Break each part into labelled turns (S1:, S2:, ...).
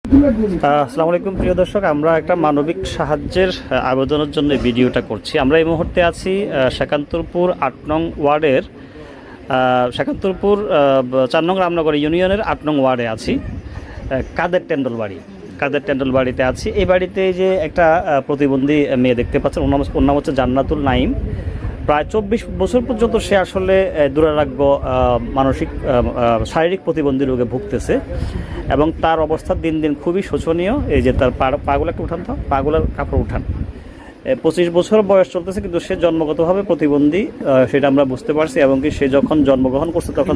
S1: আসসালামু আলাইকুম প্রিয় দর্শক, আমরা একটা মানবিক সাহায্যের আবেদনের জন্য ভিডিওটা করছি। আমরা এই মুহূর্তে আছি শাকান্তরপুর ৮ নং ওয়ার্ডের শাকান্তরপুর ৪ নং রামনগর ইউনিয়নের ৮ নং ওয়ার্ডে আছি। কাদের টেন্ডল বাড়িতে আছি। এই বাড়িতে যে একটা প্রতিবন্ধী মেয়ে দেখতে পাচ্ছেন, ওর নাম হচ্ছে জান্নাতুল নাইম। প্রায় ২৪ বছর পর্যন্ত সে আসলে দুরারোগ্য মানসিক শারীরিক প্রতিবন্ধী রোগে ভুগতেছে এবং তার অবস্থা দিন দিন খুবই শোচনীয়। এই যে তার পাগুলো একটু উঠান, তো পাগুলোর কাপড় উঠান। ২৫ বছর বয়স চলতেছে, কিন্তু সে জন্মগতভাবে প্রতিবন্ধী, সেটা আমরা বুঝতে পারছি। এবং কি সে যখন জন্মগ্রহণ করছে তখন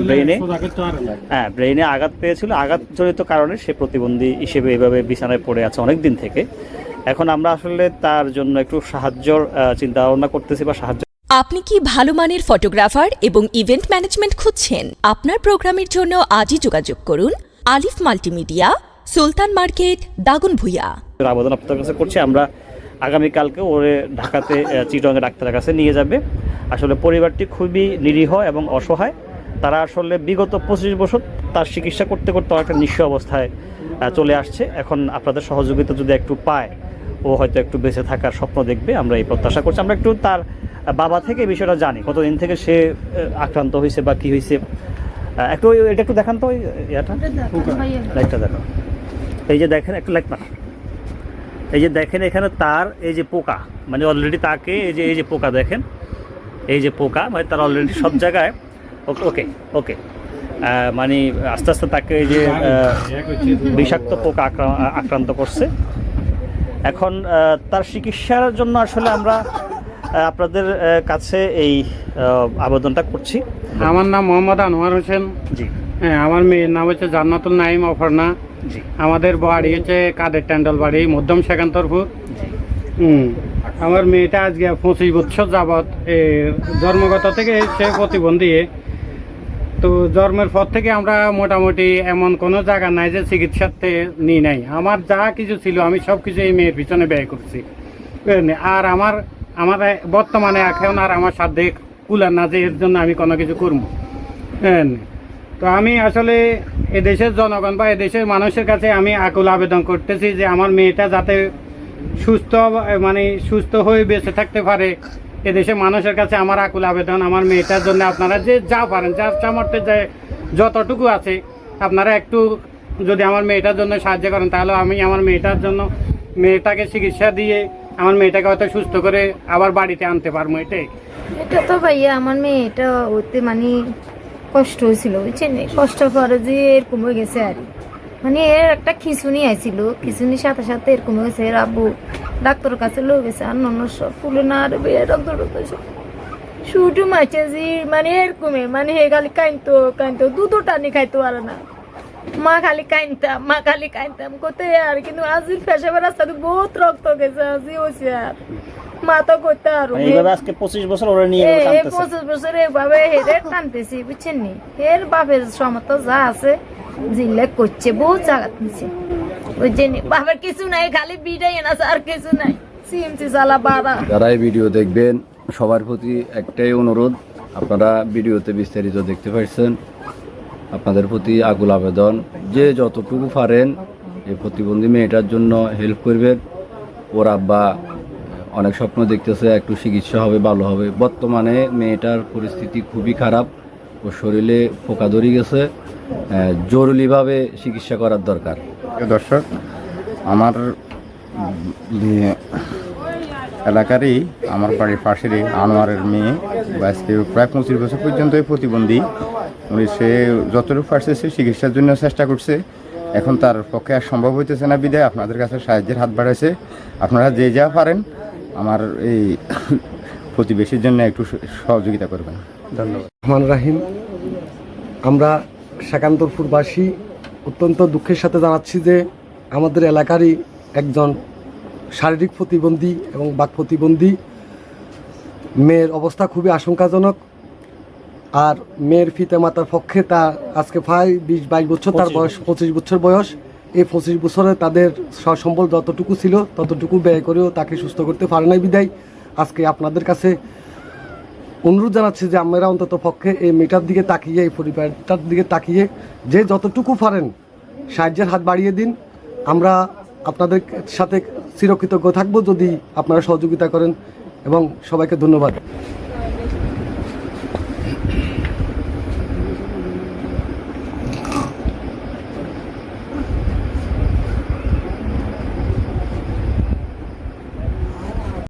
S1: ব্রেইনে আঘাত পেয়েছিল। আঘাতজনিত কারণে সে প্রতিবন্ধী হিসেবে এইভাবে বিছানায় পড়ে আছে অনেক দিন থেকে। এখন আমরা আসলে তার জন্য একটু সাহায্যর চিন্তা ভাবনা করতেছি বা সাহায্য।
S2: আপনি কি ভালো মানের ফটোগ্রাফার এবং ইভেন্ট ম্যানেজমেন্ট খুঁজছেন? আপনার প্রোগ্রামের জন্য আজই যোগাযোগ করুন আলিফ মাল্টিমিডিয়া, সুলতান মার্কেট, দাগনভূঞা।
S1: আবেদন আপনার কাছে করছি। আমরা আগামীকালকে ওরে ঢাকাতে চিটগাঁওয়ে ডাক্তারের কাছে নিয়ে যাবে। আসলে পরিবারটি খুবই নিরীহ এবং অসহায়। তারা আসলে বিগত ২৫ বছর তার চিকিৎসা করতে করতে একটা নিঃস্ব অবস্থায় চলে আসছে। এখন আপনাদের সহযোগিতা যদি একটু পায়, ও হয়তো একটু বেঁচে থাকার স্বপ্ন দেখবে, আমরা এই প্রত্যাশা করছি। আমরা একটু তার বাবা থেকে এই বিষয়টা জানি, কতদিন থেকে সে আক্রান্ত হয়েছে বা কী হয়েছে। একটু এটা একটু দেখান তো, ইয়াটা লাইটটা দেখান। এই যে দেখেন, একটু লাইট মার। এই যে দেখেন এখানে তার এই যে পোকা, মানে অলরেডি তাকে এই যে পোকা দেখেন, এই যে পোকা, মানে তার অলরেডি সব জায়গায় ওকে ওকে মানে আস্তে আস্তে তাকে এই যে বিষাক্ত পোকা আক্রান্ত করছে। এখন তার চিকিৎসার জন্য আসলে আমরা আপনাদের কাছে এই আবেদনটা করছি।
S3: আমার নাম মোহাম্মদ আনোয়ার হোসেন।
S1: জি।
S3: হ্যাঁ, আমার মেয়ের নাম হচ্ছে জান্নাতুল নাইম অফরনা।
S1: জি।
S3: আমাদের বাড়ি হচ্ছে কাদের টেন্ডল বাড়ি, মধ্যম শাকান্তরপুর। আমার মেয়েটা আজকে ২৫ বছর যাবৎ জন্মগত থেকে সে প্রতিবন্ধী। তো জন্মের পর থেকে আমরা মোটামুটি এমন কোনো জায়গা নাই যে চিকিৎসাতে নিই নাই। আমার যা কিছু ছিল আমি সব কিছু এই মেয়ের পিছনে ব্যয় করছি। আর আমার বর্তমানে এখন আর আমার সাধ্যে কুলার না যে এর জন্য আমি কোনো কিছু করবো। হ্যাঁ, তো আমি আসলে এদেশের জনগণ বা এদেশের মানুষের কাছে আমি আকুল আবেদন করতেছি যে আমার মেয়েটা যাতে সুস্থ হয়ে বেঁচে থাকতে পারে। এদেশের মানুষের কাছে আমার আকুল আবেদন, আমার মেয়েটার জন্য আপনারা যে যা পারেন, যার সামর্থ্যে যে যতটুকু আছে আপনারা একটু যদি আমার মেয়েটার জন্য সাহায্য করেন, তাহলে আমি আমার মেয়েটাকে চিকিৎসা দিয়ে আমার মেয়েটাকে হয়তো সুস্থ করে আবার বাড়িতে আনতে পারবো।
S4: এটা তো ভাইয়া আমার মেয়েটা ওতে কষ্ট হয়েছিল, বুঝছেন? কষ্টের পরে যে এরকম হয়ে গেছে আর এর একটা খিচুনি আইছিল, খিচুনির সাথে সাথে এরকম হয়ে গেছে। এর আব্বু ডাক্তারের কাছে লয়ে গেছে, আর নন্য সব ফুলে না আর শুটু মাছে যে এরকম হে খালি কাইনতো দুধও টানি খাইতে পারে না। মা খালি কাইনতাম করতে আর, কিন্তু আজির পেশাবের রাস্তাতে বহুত রক্ত গেছে, আজি হয়েছে আর মা তো করতে আরো
S1: আজকে ২৫ বছর ওরা নিয়ে
S4: ২৫ বছর এইভাবে হেরে টানতেছি, বুঝছেন নি? এর বাপের সমর্থ যা আছে জিল্লে করছে, বহু জায়গা নিচ্ছে, বুঝছেন? বাপের কিছু নাই, খালি বিটাই এনেছে, আর কিছু নাই। সিএমসি চালা বাড়া।
S5: যারা এই ভিডিও দেখবেন সবার প্রতি একটাই অনুরোধ, আপনারা ভিডিওতে বিস্তারিত দেখতে পাচ্ছেন। আপনাদের প্রতি আকুল আবেদন যে যতটুকু পারেন এই প্রতিবন্ধী মেয়েটার জন্য হেল্প করবেন। ওর আব্বা অনেক স্বপ্ন দেখতেছে একটু চিকিৎসা হবে, ভালো হবে। বর্তমানে মেয়েটার পরিস্থিতি খুবই খারাপ, ওর শরীরে পোকা ধরে গেছে, জরুরিভাবে চিকিৎসা করার দরকার।
S6: দর্শক, আমার এলাকারই আমার বাড়ির পাশেরই আনোয়ারের মেয়ে, আজকে প্রায় ২৫ বছর পর্যন্ত প্রতিবন্ধী। সে যতটুকু পারছে সে চিকিৎসার জন্য চেষ্টা করছে। এখন তার পক্ষে আর সম্ভব হইতেছে না, বিধায় আপনাদের কাছে সাহায্যের হাত বাড়াইছে। আপনারা যে যা পারেন আমার এই প্রতিবেশীর জন্য একটু সহযোগিতা করবেন।
S1: ধন্যবাদ।
S7: রহমান রাহিম। আমরা শাকান্তরপুরবাসী অত্যন্ত দুঃখের সাথে জানাচ্ছি যে আমাদের এলাকারই একজন শারীরিক প্রতিবন্ধী এবং বাক প্রতিবন্ধী মেয়ের অবস্থা খুবই আশঙ্কাজনক। আর মেয়ের পিতামাতার পক্ষে তা আজকে প্রায় ২০-২২ বছর, তার বয়স ২৫ বছর বয়স। এই ২৫ বছরে তাদের সম্বল যতটুকু ছিল ততটুকু ব্যয় করেও তাকে সুস্থ করতে পারে নাই, বিদায় আজকে আপনাদের কাছে অনুরোধ জানাচ্ছি যে আমরা অন্তত পক্ষে এই মেয়েটার দিকে তাকিয়ে, এই পরিবারটার দিকে তাকিয়ে যে যতটুকু পারেন সাহায্যের হাত বাড়িয়ে দিন। আমরা আপনাদের সাথে চিরকৃতজ্ঞ থাকব যদি আপনারা সহযোগিতা করেন এবং সবাইকে ধন্যবাদ।